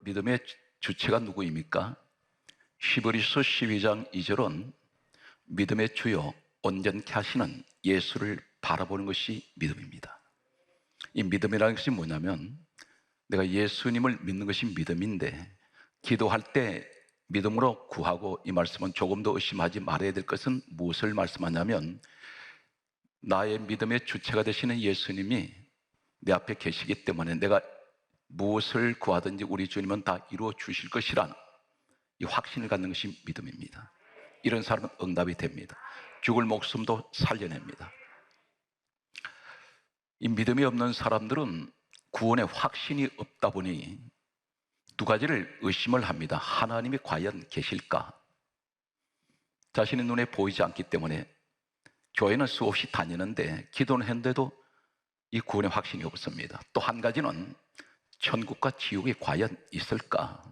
믿음의 주체가 누구입니까? 히브리서 12장 2절은 믿음의 주요 온전케 하시는 예수를 바라보는 것이 믿음입니다. 이 믿음이라는 것이 뭐냐면 내가 예수님을 믿는 것이 믿음인데, 기도할 때 믿음으로 구하고, 이 말씀은 조금 더 의심하지 말아야 될 것은 무엇을 말씀하냐면, 나의 믿음의 주체가 되시는 예수님이 내 앞에 계시기 때문에 내가 무엇을 구하든지 우리 주님은 다 이루어 주실 것이라는 이 확신을 갖는 것이 믿음입니다. 이런 사람은 응답이 됩니다. 죽을 목숨도 살려냅니다. 이 믿음이 없는 사람들은 구원의 확신이 없다 보니 두 가지를 의심을 합니다. 하나님이 과연 계실까? 자신의 눈에 보이지 않기 때문에 교회는 수없이 다니는데 기도는 했는데도 이 구원의 확신이 없습니다. 또 한 가지는 천국과 지옥이 과연 있을까?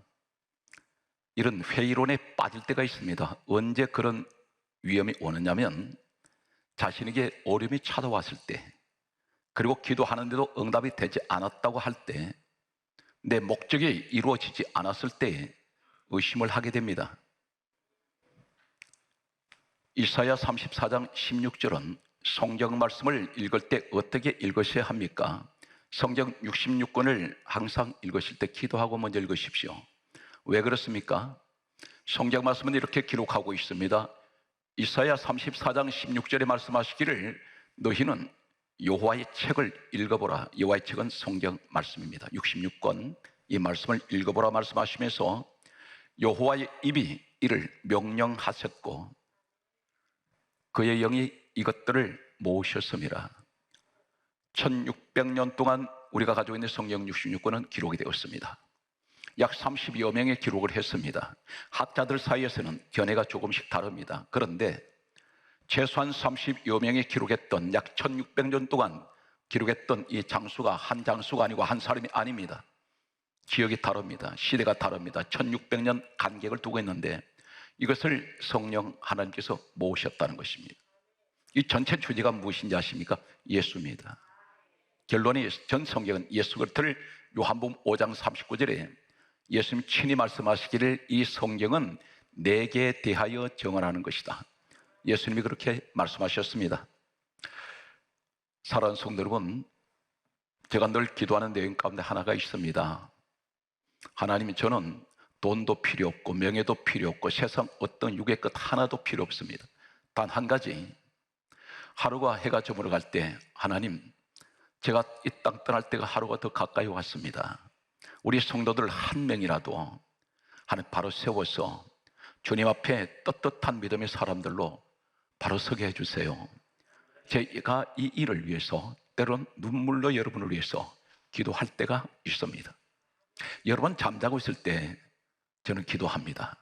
이런 회의론에 빠질 때가 있습니다. 언제 그런 위험이 오느냐면 자신에게 어려움이 찾아왔을 때, 그리고 기도하는데도 응답이 되지 않았다고 할 때, 내 목적이 이루어지지 않았을 때 의심을 하게 됩니다. 이사야 34장 16절은 성경 말씀을 읽을 때 어떻게 읽으셔야 합니까? 성경 66권을 항상 읽으실 때 기도하고 먼저 읽으십시오. 왜 그렇습니까? 성경 말씀은 이렇게 기록하고 있습니다. 이사야 34장 16절에 말씀하시기를 너희는 여호와의 책을 읽어보라. 여호와의 책은 성경 말씀입니다. 66권 이 말씀을 읽어보라 말씀하시면서 여호와의 입이 이를 명령하셨고 그의 영이 이것들을 모으셨음이라. 1600년 동안 우리가 가지고 있는 성경 66권은 기록이 되었습니다. 약 30여 명의 기록을 했습니다. 학자들 사이에서는 견해가 조금씩 다릅니다. 그런데 최소한 30여 명이 기록했던, 약 1600년 동안 기록했던 이 장수가 한 장수가 아니고 한 사람이 아닙니다. 지역이 다릅니다. 시대가 다릅니다. 1600년 간격을 두고 있는데 이것을 성령 하나님께서 모으셨다는 것입니다. 이 전체 주제가 무엇인지 아십니까? 예수입니다. 결론이 전 성경은 예수 그리스도를 요한복음 5장 39절에 예수님 친히 말씀하시기를 이 성경은 내게 대하여 정언하는 것이다. 예수님이 그렇게 말씀하셨습니다. 사랑하는 성도 여러분, 제가 늘 기도하는 내용 가운데 하나가 있습니다. 하나님이 저는 돈도 필요 없고 명예도 필요 없고 세상 어떤 육의 것 하나도 필요 없습니다. 단 한 가지, 하루가 해가 저물어갈 때 하나님, 제가 이 땅 떠날 때가 하루가 더 가까이 왔습니다. 우리 성도들 한 명이라도 하나님 바로 세워서 주님 앞에 떳떳한 믿음의 사람들로 바로 서게 해주세요. 제가 이 일을 위해서 때론 눈물로 여러분을 위해서 기도할 때가 있습니다. 여러분 잠자고 있을 때 저는 기도합니다.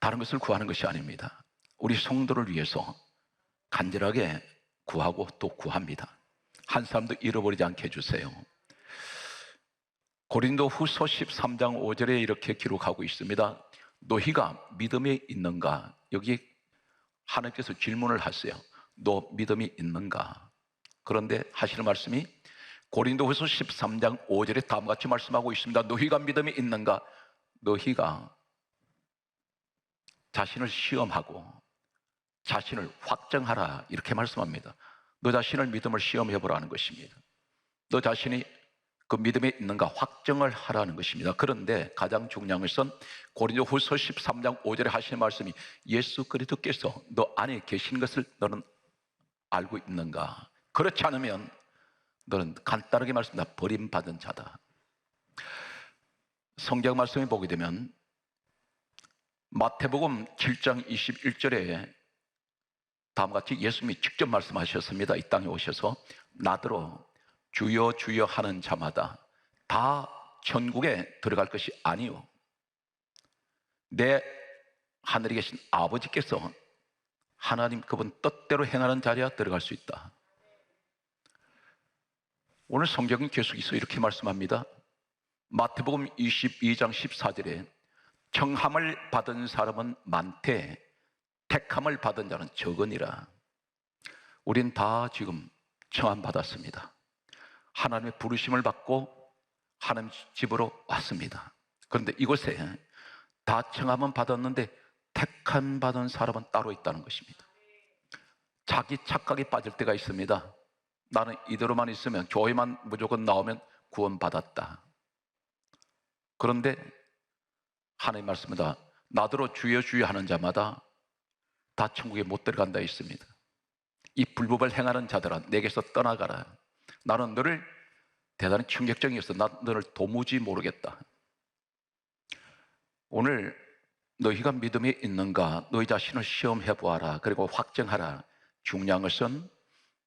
다른 것을 구하는 것이 아닙니다. 우리 성도를 위해서 간절하게 구하고 또 구합니다. 한 사람도 잃어버리지 않게 해주세요. 고린도 후서 13장 5절에 이렇게 기록하고 있습니다. 너희가 믿음이 있는가? 여기 하나님께서 질문을 하세요. 너 믿음이 있는가? 그런데 하시는 말씀이 고린도 후서 13장 5절에 다음과 같이 말씀하고 있습니다. 너희가 믿음이 있는가? 너희가 자신을 시험하고 자신을 확정하라, 이렇게 말씀합니다. 너 자신을 믿음을 시험해보라는 것입니다. 너 자신이 그 믿음에 있는가 확정을 하라는 것입니다. 그런데 가장 중요한 것은 고린도 후서 13장 5절에 하시는 말씀이 예수 그리스도께서 너 안에 계신 것을 너는 알고 있는가? 그렇지 않으면 너는 간단하게 말씀합니다. 버림받은 자다. 성경 말씀에 보게 되면 마태복음 7장 21절에 다음과 같이 예수님이 직접 말씀하셨습니다. 이 땅에 오셔서 나더러 주여 주여 하는 자마다 다 천국에 들어갈 것이 아니요 내 하늘에 계신 아버지께서 하나님 그분 뜻대로 행하는 자리야 들어갈 수 있다. 오늘 성경은 계속해서 이렇게 말씀합니다. 마태복음 22장 14절에 청함을 받은 사람은 많되 택함을 받은 자는 적으니라. 우린 다 지금 청함 받았습니다. 하나님의 부르심을 받고 하나님 집으로 왔습니다. 그런데 이곳에 다 청함은 받았는데 택함 받은 사람은 따로 있다는 것입니다. 자기 착각에 빠질 때가 있습니다. 나는 이대로만 있으면, 교회만 무조건 나오면 구원받았다. 그런데 하나님 말씀입니다. 나더러 주여 주여 하는 자마다 다 천국에 못 들어간다 있습니다. 이 불법을 행하는 자들아, 내게서 떠나가라. 나는 너를, 대단히 충격적이었어. 나 너를 도무지 모르겠다. 오늘 너희가 믿음이 있는가, 너희 자신을 시험해 보아라. 그리고 확정하라. 중요한 것은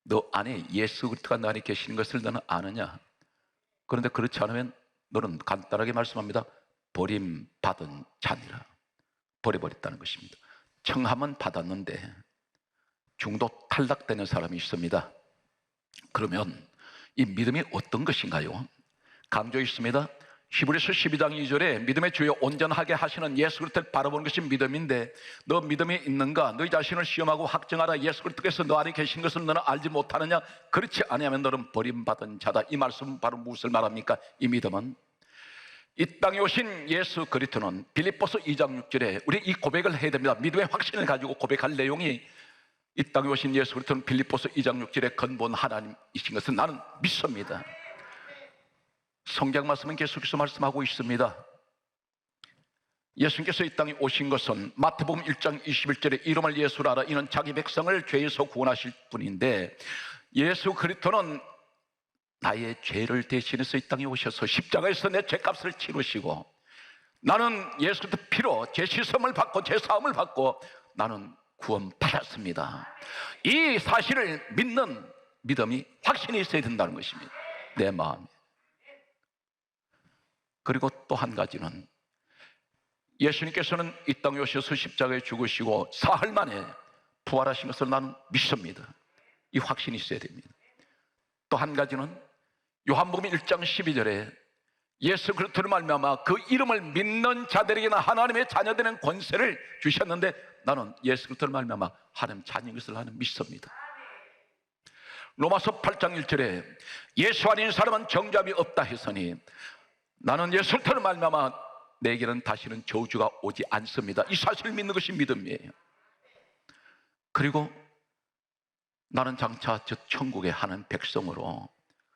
너 안에 예수 그리스도가 너 안에 계시는 것을 너는 아느냐. 그런데 그렇지 않으면 너는 간단하게 말씀합니다. 버림받은 자니라. 버려버렸다는 것입니다. 청함은 받았는데 중도 탈락되는 사람이 있습니다. 그러면 이 믿음이 어떤 것인가요? 강조했습니다. 히브리서 12장 2절에 믿음의 주여 온전하게 하시는 예수 그리스도를 바라보는 것이 믿음인데, 너 믿음이 있는가? 너희 자신을 시험하고 확정하라. 예수 그리스도께서 너 안에 계신 것을 너는 알지 못하느냐? 그렇지 아니하면 너는 버림받은 자다. 이 말씀은 바로 무엇을 말합니까? 이 믿음은 이 땅에 오신 예수 그리스도는 빌립보서 2장 6절에 우리 이 고백을 해야 됩니다. 믿음의 확신을 가지고 고백할 내용이, 이 땅에 오신 예수 그리스도는 빌립보서 2장 6절에 근본 하나님이신 것을 나는 믿습니다. 성경 말씀은 계속해서 말씀하고 있습니다. 예수님께서 이 땅에 오신 것은 마태복음 1장 21절에 이름을 예수라 하라. 이는 자기 백성을 죄에서 구원하실 분인데, 예수 그리스도는 나의 죄를 대신해서 이 땅에 오셔서 십자가에서 내 죄값을 치르시고, 나는 예수 그리스도 피로 죄 씻음을 받고 죄 사함을 받고 나는 구원받았습니다. 이 사실을 믿는 믿음이, 확신이 있어야 된다는 것입니다. 내 마음에. 그리고 또 한 가지는 예수님께서는 이 땅에 오셔서 십자가에 죽으시고 사흘 만에 부활하신 것을 나는 믿습니다. 이 확신이 있어야 됩니다. 또 한 가지는 요한복음 1장 12절에 예수 그리스도를 말미암아 그 이름을 믿는 자들에게는 하나님의 자녀되는 권세를 주셨는데, 나는 예수 그리스도를 말미암아 하나님 자녀인 것을 나는 믿습니다. 로마서 8장 1절에 예수 아닌 사람은 정죄함이 없다 했으니, 나는 예수 그리스도를 말미암아 내게는 다시는 저주가 오지 않습니다. 이 사실을 믿는 것이 믿음이에요. 그리고 나는 장차 저 천국에 하는 백성으로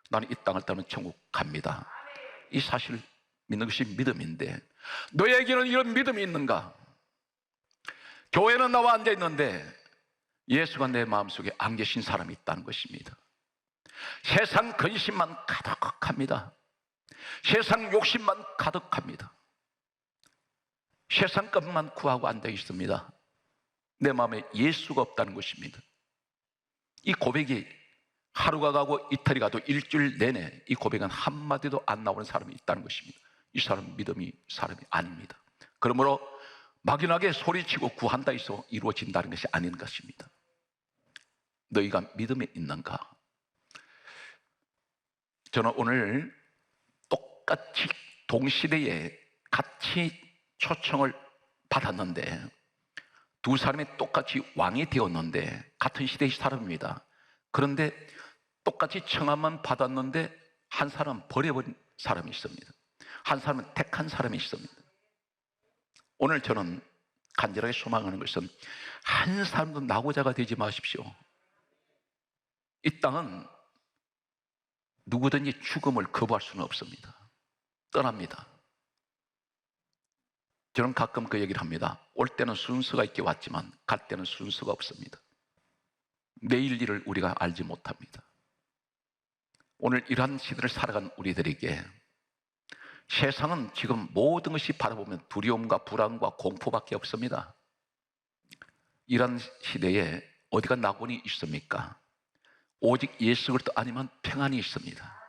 나는 이 땅을 떠나 천국 갑니다. 이 사실을 믿는 것이 믿음인데, 너에게는 이런 믿음이 있는가? 교회는 나와 앉아 있는데 예수가 내 마음속에 안 계신 사람이 있다는 것입니다. 세상 근심만 가득합니다. 세상 욕심만 가득합니다. 세상 것만 구하고 앉아 있습니다. 내 마음에 예수가 없다는 것입니다. 이 고백이 하루가 가고 이틀이 가도 일주일 내내 이 고백은 한마디도 안 나오는 사람이 있다는 것입니다. 이 사람은 믿음이 사람이 아닙니다. 그러므로 막연하게 소리치고 구한다 해서 이루어진다는 것이 아닌 것입니다. 너희가 믿음이 있는가? 저는 오늘 똑같이 동시대에 같이 초청을 받았는데, 두 사람이 똑같이 왕이 되었는데 같은 시대의 사람입니다. 그런데 똑같이 청함만 받았는데 한 사람은 버려버린 사람이 있습니다. 한 사람은 택한 사람이 있습니다. 오늘 저는 간절하게 소망하는 것은 한 사람도 낙오자가 되지 마십시오. 이 땅은 누구든지 죽음을 거부할 수는 없습니다. 떠납니다. 저는 가끔 그 얘기를 합니다. 올 때는 순서가 있게 왔지만 갈 때는 순서가 없습니다. 내일 일을 우리가 알지 못합니다. 오늘 이러한 시대를 살아간 우리들에게 세상은 지금 모든 것이 바라보면 두려움과 불안과 공포밖에 없습니다. 이런 시대에 어디가 낙원이 있습니까? 오직 예수 그리스도 아니면 평안이 있습니다.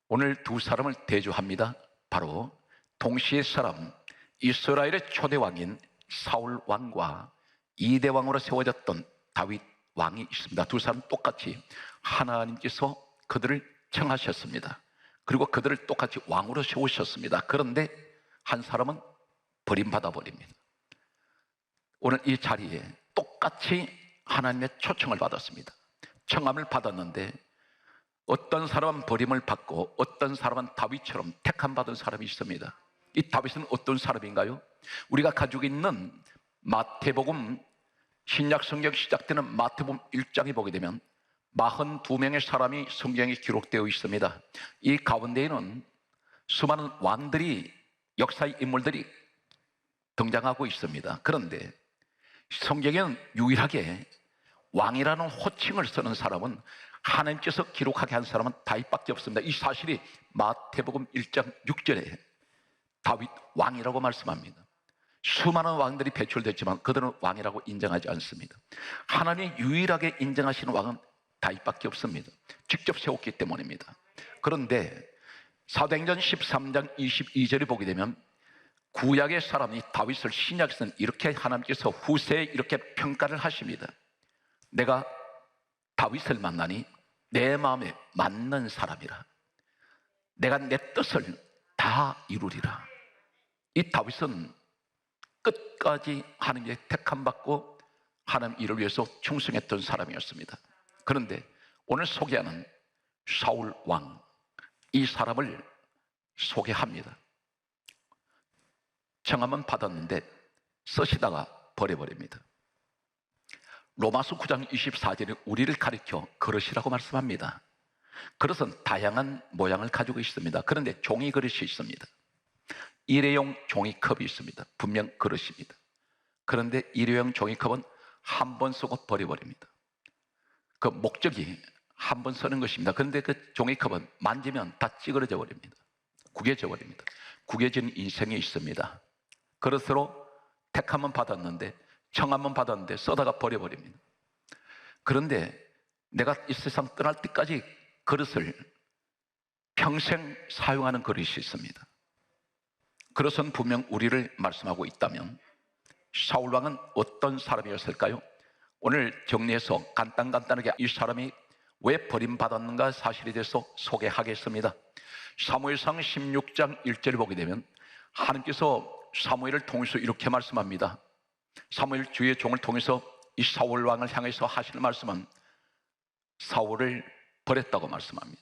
오늘 두 사람을 대조합니다. 바로 동시의 사람, 이스라엘의 초대 왕인 사울 왕과 2대 왕으로 세워졌던 다윗 왕이 있습니다. 두 사람 똑같이 하나님께서 그들을 청하셨습니다. 그리고 그들을 똑같이 왕으로 세우셨습니다. 그런데 한 사람은 버림받아 버립니다. 오늘 이 자리에 똑같이 하나님의 초청을 받았습니다. 청함을 받았는데 어떤 사람은 버림을 받고 어떤 사람은 다윗처럼 택함 받은 사람이 있습니다. 이 다윗은 어떤 사람인가요? 우리가 가지고 있는 마태복음, 신약 성경 시작되는 마태복음 1장에 보게 되면 42명의 사람이 성경에 기록되어 있습니다. 이 가운데에는 수많은 왕들이, 역사의 인물들이 등장하고 있습니다. 그런데 성경에는 유일하게 왕이라는 호칭을 쓰는 사람은, 하나님께서 기록하게 한 사람은 다윗밖에 없습니다. 이 사실이 마태복음 1장 6절에 다윗 왕이라고 말씀합니다. 수많은 왕들이 배출됐지만 그들은 왕이라고 인정하지 않습니다. 하나님이 유일하게 인정하시는 왕은 다윗밖에 없습니다. 직접 세웠기 때문입니다. 그런데 사도행전 13장 22절에 보게 되면 구약의 사람이 다윗을, 신약에서는 이렇게 하나님께서 후세에 이렇게 평가를 하십니다. 내가 다윗을 만나니 내 마음에 맞는 사람이라. 내가 내 뜻을 다 이루리라. 이 다윗은 끝까지 하나님의 택함받고 하나님 일을 위해서 충성했던 사람이었습니다. 그런데 오늘 소개하는 사울 왕, 이 사람을 소개합니다. 청함은 받았는데 쓰시다가 버려버립니다. 로마서 9장 24절에 우리를 가리켜 그릇이라고 말씀합니다. 그릇은 다양한 모양을 가지고 있습니다. 그런데 종이 그릇이 있습니다. 일회용 종이컵이 있습니다. 분명 그릇입니다. 그런데 일회용 종이컵은 한 번 쓰고 버려버립니다. 그 목적이 한 번 쓰는 것입니다. 그런데 그 종이컵은 만지면 다 찌그러져 버립니다. 구겨져 버립니다. 구겨진 인생이 있습니다. 그릇으로 택함은 받았는데, 청함은 받았는데 써다가 버려버립니다. 그런데 내가 이 세상 떠날 때까지 그릇을 평생 사용하는 그릇이 있습니다. 그것은 분명 우리를 말씀하고 있다면 사울왕은 어떤 사람이었을까요? 오늘 정리해서 간단하게 이 사람이 왜 버림받았는가 사실에 대해서 소개하겠습니다. 사무엘상 16장 1절을 보게 되면 하나님께서 사무엘을 통해서 이렇게 말씀합니다. 사무엘 주의 종을 통해서 이 사울 왕을 향해서 하시는 말씀은 사울을 버렸다고 말씀합니다.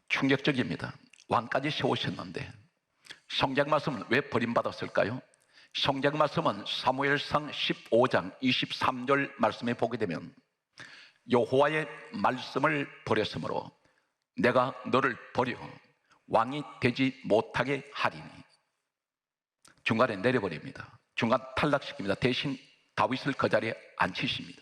충격적입니다. 왕까지 세우셨는데 성경 말씀은 왜 버림받았을까요? 성경 말씀은 사무엘상 15장 23절 말씀에 보게 되면 여호와의 말씀을 버렸으므로 내가 너를 버려 왕이 되지 못하게 하리니. 중간에 내려버립니다. 중간 탈락시킵니다. 대신 다윗을 그 자리에 앉히십니다.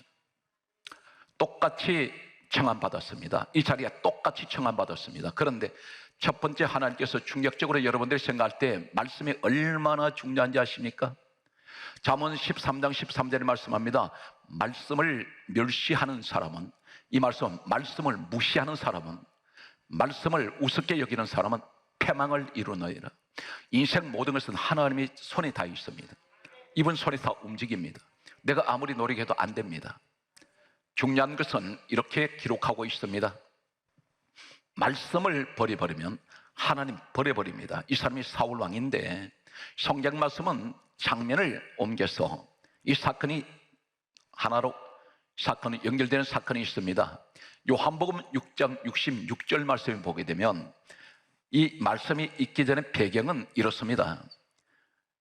똑같이 청함받았습니다. 이 자리에 똑같이 청함받았습니다. 그런데 첫 번째 하나님께서 충격적으로 여러분들이 생각할 때 말씀이 얼마나 중요한지 아십니까? 잠언 13장 13절에 말씀합니다. 말씀을 멸시하는 사람은, 이 말씀은 말씀을 무시하는 사람은, 말씀을 우습게 여기는 사람은 패망을 이루느니라. 인생 모든 것은 하나님의 손에 다 있습니다. 이분 손에 다 움직입니다. 내가 아무리 노력해도 안 됩니다. 중요한 것은 이렇게 기록하고 있습니다. 말씀을 버려버리면 하나님 버려버립니다. 이 사람이 사울 왕인데 성경 말씀은 장면을 옮겨서 이 사건이 하나로 사건이 연결되는 사건이 있습니다. 요한복음 6장 66절 말씀을 보게 되면 이 말씀이 있기 전에 배경은 이렇습니다.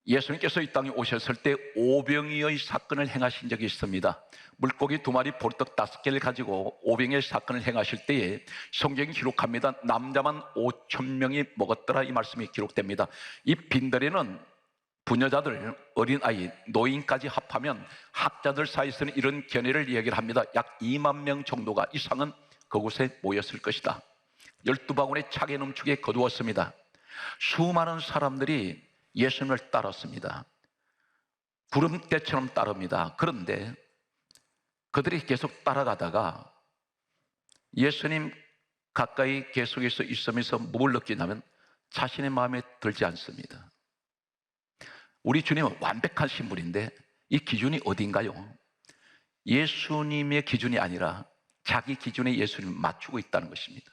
예수님께서 이 땅에 오셨을 때 오병이어의 사건을 행하신 적이 있습니다. 물고기 2마리, 보리떡 5개를 가지고 오병이어의 사건을 행하실 때에 성경이 기록합니다. 남자만 5,000명이 먹었더라, 이 말씀이 기록됩니다. 이 빈들에는 부녀자들, 어린아이, 노인까지 합하면 학자들 사이에서는 이런 견해를 이야기를 합니다. 약 2만 명 정도가 이상은 그곳에 모였을 것이다. 12바구니 차게 넘치게 거두었습니다. 수많은 사람들이 예수님을 따랐습니다. 구름대처럼 따릅니다. 그런데 그들이 계속 따라가다가 예수님 가까이 계속해서 있으면서 뭘 느끼냐면 자신의 마음에 들지 않습니다. 우리 주님은 완벽하신 분인데 이 기준이 어딘가요? 예수님의 기준이 아니라 자기 기준에 예수님을 맞추고 있다는 것입니다.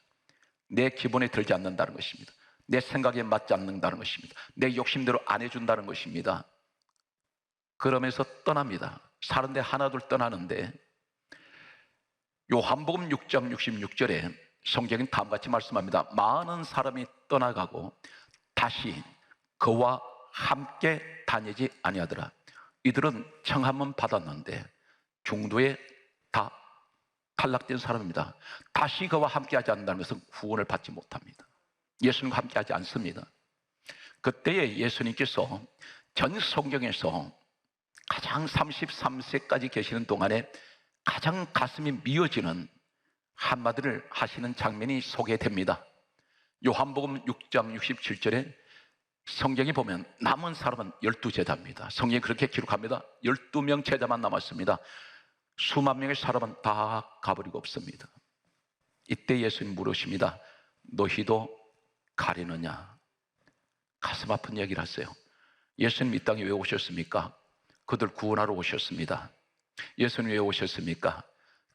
내 기분에 들지 않는다는 것입니다. 내 생각에 맞지 않는다는 것입니다. 내 욕심대로 안 해준다는 것입니다. 그러면서 떠납니다. 사는데 하나둘 떠나는데 요한복음 6장 66절에 성경은 다음같이 말씀합니다. 많은 사람이 떠나가고 다시 그와 함께 다니지 아니하더라. 이들은 청함은 받았는데 중도에 다 탈락된 사람입니다. 다시 그와 함께하지 않는다는 것은 구원을 받지 못합니다. 예수님과 함께하지 않습니다. 그때에 예수님께서 전 성경에서 가장 33세까지 계시는 동안에 가장 가슴이 미어지는 한마디를 하시는 장면이 소개됩니다. 요한복음 6장 67절에 성경에 보면 남은 사람은 12제자입니다. 성경이 그렇게 기록합니다. 12명 제자만 남았습니다. 수만 명의 사람은 다 가버리고 없습니다. 이때 예수님 물으십니다. 너희도 가려느냐? 가슴 아픈 얘기를 하세요. 예수님 이 땅에 왜 오셨습니까? 그들 구원하러 오셨습니다. 예수님 왜 오셨습니까?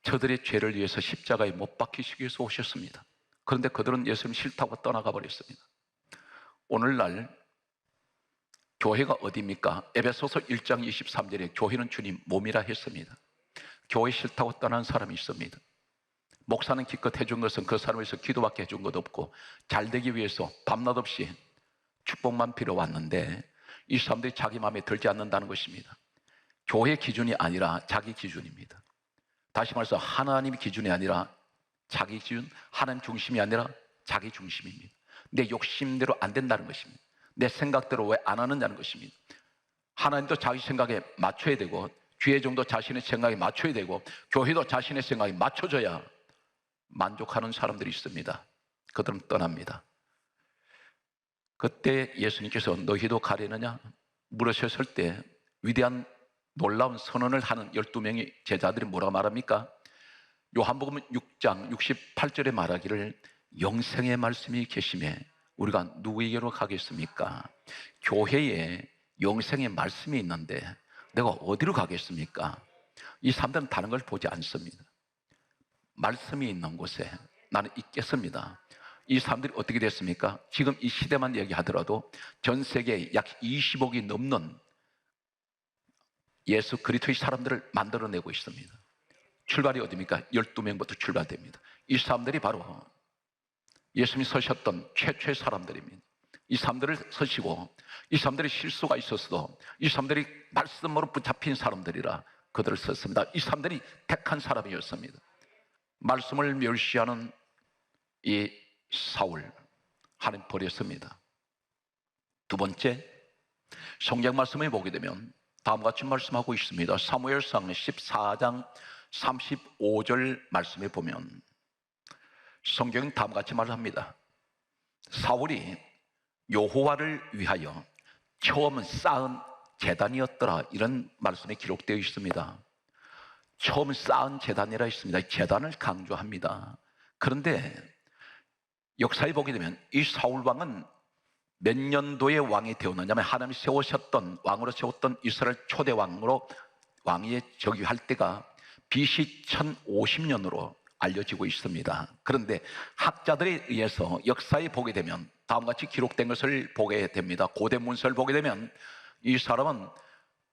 저들의 죄를 위해서 십자가에 못 박히시기 위해서 오셨습니다. 그런데 그들은 예수님 싫다고 떠나가 버렸습니다. 오늘날 교회가 어디입니까? 에베소서 1장 23절에 교회는 주님 몸이라 했습니다. 교회 싫다고 떠난 사람이 있습니다. 목사는 기껏 해준 것은 그 사람을 위해서 기도밖에 해준 것 없고 잘되기 위해서 밤낮 없이 축복만 빌어왔는데 이 사람들이 자기 마음에 들지 않는다는 것입니다. 교회 기준이 아니라 자기 기준입니다. 다시 말해서 하나님 기준이 아니라 자기 기준, 하나님 중심이 아니라 자기 중심입니다. 내 욕심대로 안 된다는 것입니다. 내 생각대로 왜 안 하느냐는 것입니다. 하나님도 자기 생각에 맞춰야 되고 교회 정도 자신의 생각에 맞춰야 되고 교회도 자신의 생각에 맞춰줘야 만족하는 사람들이 있습니다. 그들은 떠납니다. 그때 예수님께서 너희도 가려느냐 물으셨을 때 위대한 놀라운 선언을 하는 12명의 제자들이 뭐라고 말합니까? 요한복음 6장 68절에 말하기를 영생의 말씀이 계심에 우리가 누구에게로 가겠습니까? 교회에 영생의 말씀이 있는데 내가 어디로 가겠습니까? 이 사람들은 다른 걸 보지 않습니다. 말씀이 있는 곳에 나는 있겠습니다. 이 사람들이 어떻게 됐습니까? 지금 이 시대만 얘기하더라도 전 세계에 약 20억이 넘는 예수 그리스도의 사람들을 만들어내고 있습니다. 출발이 어디입니까? 12명부터 출발됩니다. 이 사람들이 바로 예수님이 서셨던 최초의 사람들입니다. 이 사람들을 서시고 이 사람들이 실수가 있었어도 이 사람들이 말씀으로 붙잡힌 사람들이라 그들을 썼습니다. 이 사람들이 택한 사람이었습니다. 말씀을 멸시하는 이 사울 하나님 버렸습니다. 두 번째, 성경 말씀을 보게 되면 다음과 같이 말씀하고 있습니다. 사무엘상 14장 35절 말씀에 보면 성경은 다음과 같이 말합니다. 사울이 여호와를 위하여 처음 쌓은 제단이었더라 이런 말씀이 기록되어 있습니다. 처음 쌓은 제단이라 했습니다. 제단을 강조합니다. 그런데 역사에 보게 되면 이 사울왕은 몇 년도의 왕이 되었느냐면 하나님이 세우셨던 왕으로 세웠던 이스라엘 초대 왕으로 왕위에 즉위할 때가 BC 1050년으로 알려지고 있습니다. 그런데 학자들에 의해서 역사에 보게 되면 다음과 같이 기록된 것을 보게 됩니다. 고대 문서를 보게 되면 이 사람은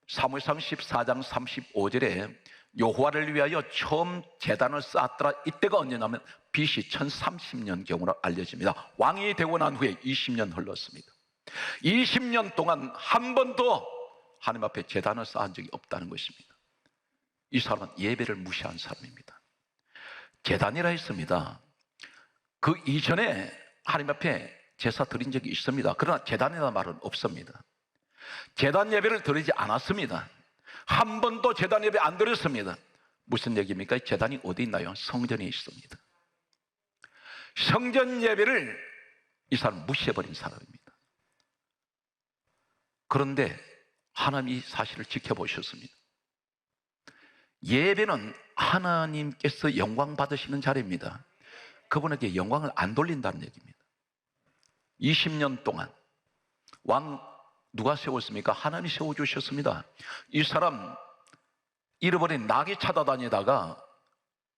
사무엘상 14장 35절에 여호와를 위하여 처음 제단을 쌓았더라. 이때가 언제냐면 BC 1030년경으로 알려집니다. 왕이 되고 난 후에 20년 흘렀습니다. 20년 동안 한 번도 하나님 앞에 제단을 쌓은 적이 없다는 것입니다. 이 사람은 예배를 무시한 사람입니다. 제단이라 했습니다. 그 이전에 하나님 앞에 제사 드린 적이 있습니다. 그러나 제단이라는 말은 없습니다. 제단 예배를 드리지 않았습니다. 한 번도 제단 예배 안 드렸습니다. 무슨 얘기입니까? 제단이 어디 있나요? 성전에 있습니다. 성전 예배를 이 사람 무시해버린 사람입니다. 그런데 하나님이 이 사실을 지켜보셨습니다. 예배는 하나님께서 영광 받으시는 자리입니다. 그분에게 영광을 안 돌린다는 얘기입니다. 20년 동안 왕 누가 세웠습니까? 하나님이 세워주셨습니다. 이 사람 잃어버린 나귀 찾아다니다가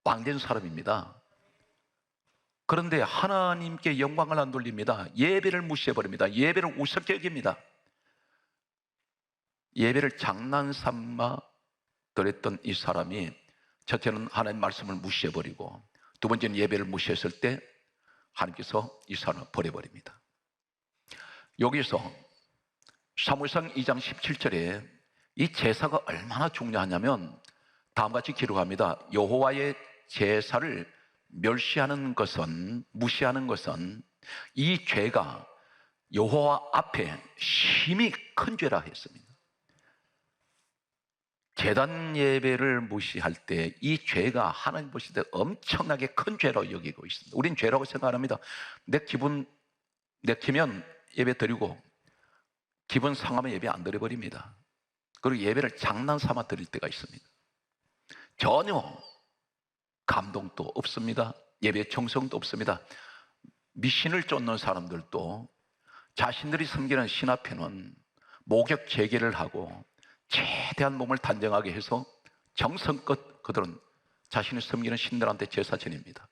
왕된 사람입니다. 그런데 하나님께 영광을 안 돌립니다. 예배를 무시해버립니다. 예배를 우습게 여깁니다. 예배를 장난삼아 드렸던 이 사람이 첫째는 하나님 말씀을 무시해버리고 두 번째는 예배를 무시했을 때 하나님께서 이 사람을 버려버립니다. 여기서 사무엘상 2장 17절에 이 제사가 얼마나 중요하냐면 다음과 같이 기록합니다. 여호와의 제사를 멸시하는 것은, 무시하는 것은 이 죄가 여호와 앞에 심히 큰 죄라 했습니다. 제단 예배를 무시할 때 이 죄가 하나님 보실 때 엄청나게 큰 죄라고 여기고 있습니다. 우린 죄라고 생각합니다. 내 기분 내키면 예배 드리고 기분 상하면 예배 안 드려버립니다. 그리고 예배를 장난삼아 드릴 때가 있습니다. 전혀 감동도 없습니다. 예배 정성도 없습니다. 미신을 쫓는 사람들도 자신들이 섬기는 신 앞에는 목욕 재개를 하고 최대한 몸을 단정하게 해서 정성껏 그들은 자신이 섬기는 신들한테 제사 지냅니다.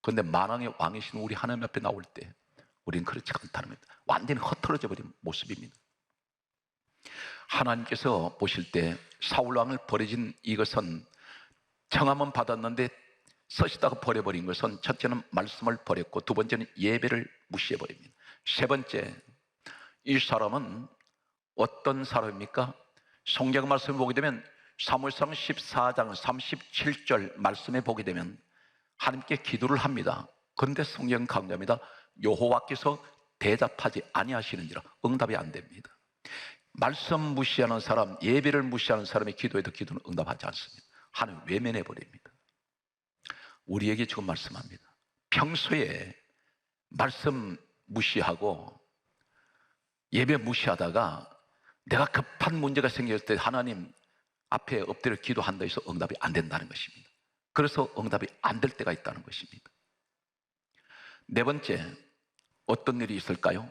그런데 만왕의 왕이신 우리 하나님 앞에 나올 때 우리는 그렇지 않다는 겁니다. 완전히 흩어져 버린 모습입니다. 하나님께서 보실 때 사울왕을 버려진 이것은 청함은 받았는데 서시다가 버려버린 것은 첫째는 말씀을 버렸고 두 번째는 예배를 무시해버립니다. 세 번째, 이 사람은 어떤 사람입니까? 성경 말씀을 보게 되면 사무엘상 14장 37절 말씀에 보게 되면 하나님께 기도를 합니다. 그런데 성경 강조합니다. 여호와께서 대답하지 아니하시는지라. 응답이 안 됩니다. 말씀 무시하는 사람, 예배를 무시하는 사람의 기도에도 기도는 응답하지 않습니다. 하나님 외면해 버립니다. 우리에게 지금 말씀합니다. 평소에 말씀 무시하고 예배 무시하다가 내가 급한 문제가 생겼을 때 하나님 앞에 엎드려 기도한다 해서 응답이 안 된다는 것입니다. 그래서 응답이 안 될 때가 있다는 것입니다. 네 번째, 어떤 일이 있을까요?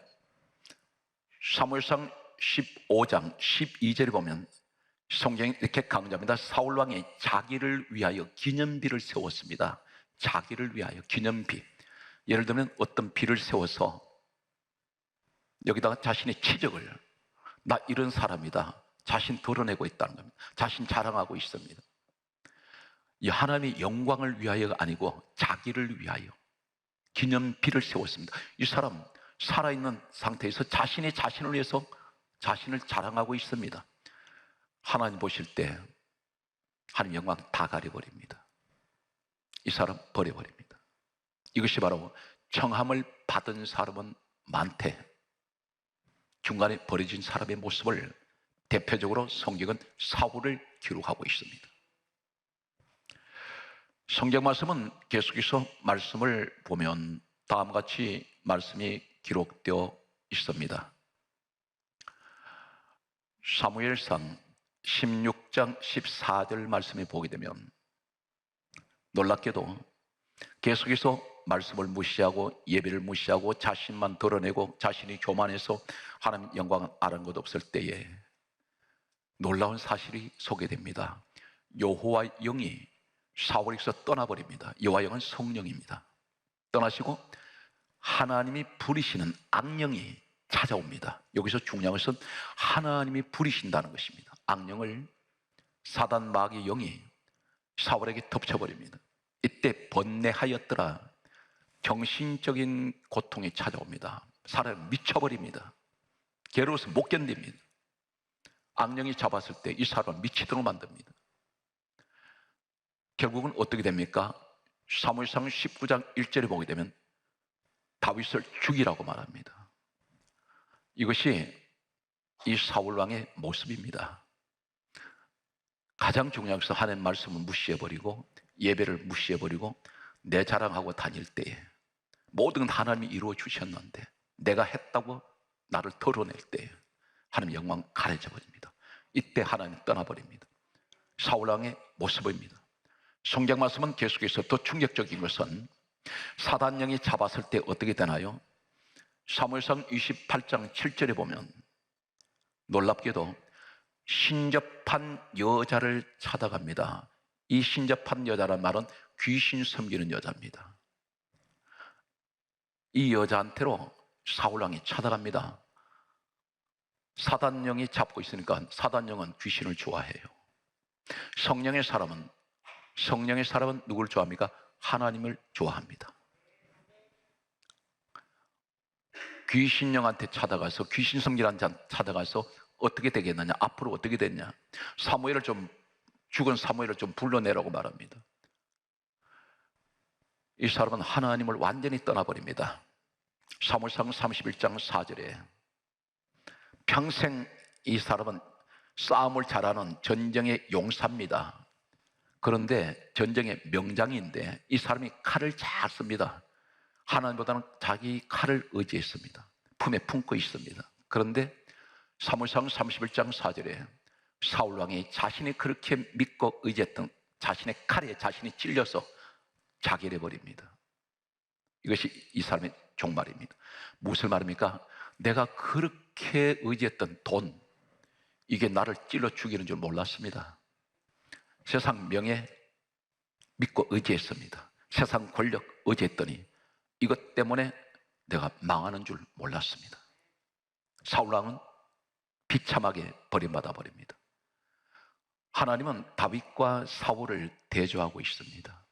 사무엘상 15장 12절에 보면 성경이 이렇게 강조합니다. 사울왕이 자기를 위하여 기념비를 세웠습니다. 자기를 위하여 기념비. 예를 들면 어떤 비를 세워서 여기다가 자신의 치적을, 나 이런 사람이다, 자신 드러내고 있다는 겁니다. 자신 자랑하고 있습니다. 이 하나님의 영광을 위하여가 아니고 자기를 위하여 기념비를 세웠습니다. 이 사람 살아있는 상태에서 자신이 자신을 위해서 자신을 자랑하고 있습니다. 하나님 보실 때 하나님 영광 다 가려버립니다. 이 사람 버려버립니다. 이것이 바로 청함을 받은 사람은 많대, 중간에 버려진 사람의 모습을 대표적으로 성경은 사울을 기록하고 있습니다. 성경 말씀은 계속해서 말씀을 보면 다음과 같이 말씀이 기록되어 있습니다. 사무엘상 16장 14절 말씀에 보게 되면 놀랍게도 계속해서 말씀을 무시하고 예배를 무시하고 자신만 드러내고 자신이 교만해서 하나님 영광을 아는 것 없을 때에 놀라운 사실이 소개됩니다. 여호와 영이 사울에게서 떠나버립니다. 여호와 영은 성령입니다. 떠나시고 하나님이 부리시는 악령이 찾아옵니다. 여기서 중요한 것은 하나님이 부리신다는 것입니다. 악령을 사단 마귀의 영이 사울에게 덮쳐버립니다. 이때 번뇌하였더라. 정신적인 고통이 찾아옵니다. 사람이 미쳐버립니다. 괴로워서 못 견딥니다. 악령이 잡았을 때 이 사람을 미치도록 만듭니다. 결국은 어떻게 됩니까? 사무엘상 19장 1절에 보게 되면 다윗을 죽이라고 말합니다. 이것이 이 사울왕의 모습입니다. 가장 중요한 것은 하나님 말씀을 무시해버리고 예배를 무시해버리고 내 자랑하고 다닐 때에 모든 건 하나님이 이루어 주셨는데 내가 했다고 나를 드러낼 때에 하나님 영광 가려져 버립니다. 이때 하나님 떠나버립니다. 사울왕의 모습입니다. 성경 말씀은 계속해서 더 충격적인 것은 사단령이 잡았을 때 어떻게 되나요? 사무엘상 28장 7절에 보면 놀랍게도 신접한 여자를 찾아갑니다. 이 신접한 여자란 말은 귀신 섬기는 여자입니다. 이 여자한테로 사울왕이 찾아갑니다. 사단령이 잡고 있으니까 사단령은 귀신을 좋아해요. 성령의 사람은 누구를 좋아합니까? 하나님을 좋아합니다. 귀신령한테 찾아가서 귀신 섬기는 자 찾아가서 어떻게 되겠느냐? 앞으로 어떻게 됐냐? 죽은 사무엘을 좀 불러내라고 말합니다. 이 사람은 하나님을 완전히 떠나버립니다. 사무엘상 31장 4절에 평생 이 사람은 싸움을 잘하는 전쟁의 용사입니다. 그런데 전쟁의 명장인데 이 사람이 칼을 잘 씁니다. 하나님보다는 자기 칼을 의지했습니다. 품에 품고 있습니다. 그런데 사무엘상 31장 4절에 사울왕이 자신이 그렇게 믿고 의지했던 자신의 칼에 자신이 찔려서 자결해 버립니다. 이것이 이 사람의 종말입니다. 무엇을 말합니까? 내가 그렇게 의지했던 돈, 이게 나를 찔러 죽이는 줄 몰랐습니다. 세상 명예 믿고 의지했습니다. 세상 권력 의지했더니 이것 때문에 내가 망하는 줄 몰랐습니다. 사울왕은 비참하게 버림받아 버립니다. 하나님은 다윗과 사울을 대조하고 있습니다.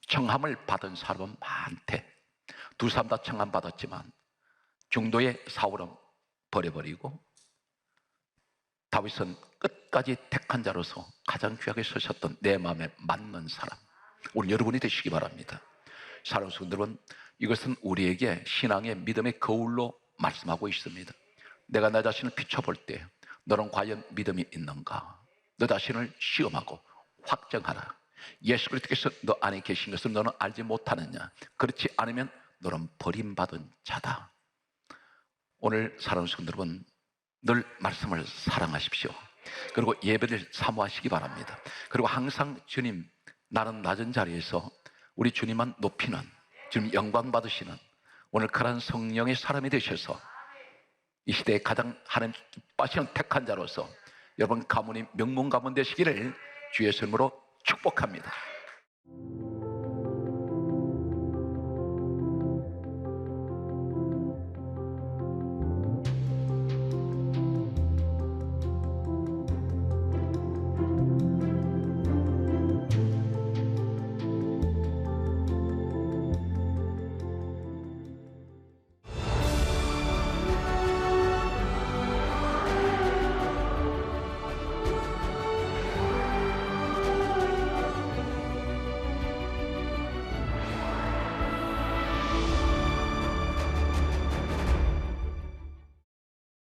청함을 받은 사람은 많대. 두 사람 다 청함 받았지만 중도의 사울은 버려버리고 다윗은 끝까지 택한 자로서 가장 귀하게 서셨던 내 마음에 맞는 사람, 오늘 여러분이 되시기 바랍니다. 사랑하는 성도들, 이것은 우리에게 신앙의 믿음의 거울로 말씀하고 있습니다. 내가 나 자신을 비춰볼 때 너는 과연 믿음이 있는가? 너 자신을 시험하고 확정하라. 예수 그리스도께서 너 안에 계신 것을 너는 알지 못하느냐? 그렇지 않으면 너는 버림받은 자다. 오늘 사랑하는 성도 여러분, 늘 말씀을 사랑하십시오. 그리고 예배를 사모하시기 바랍니다. 그리고 항상 주님, 나는 낮은 자리에서 우리 주님만 높이는, 주님 영광 받으시는 오늘 그런 성령의 사람이 되셔서 이 시대에 가장 하나님 기뻐하시는 택한 자로서 여러분 가문이 명문 가문 되시기를 주의 이름으로 축복합니다.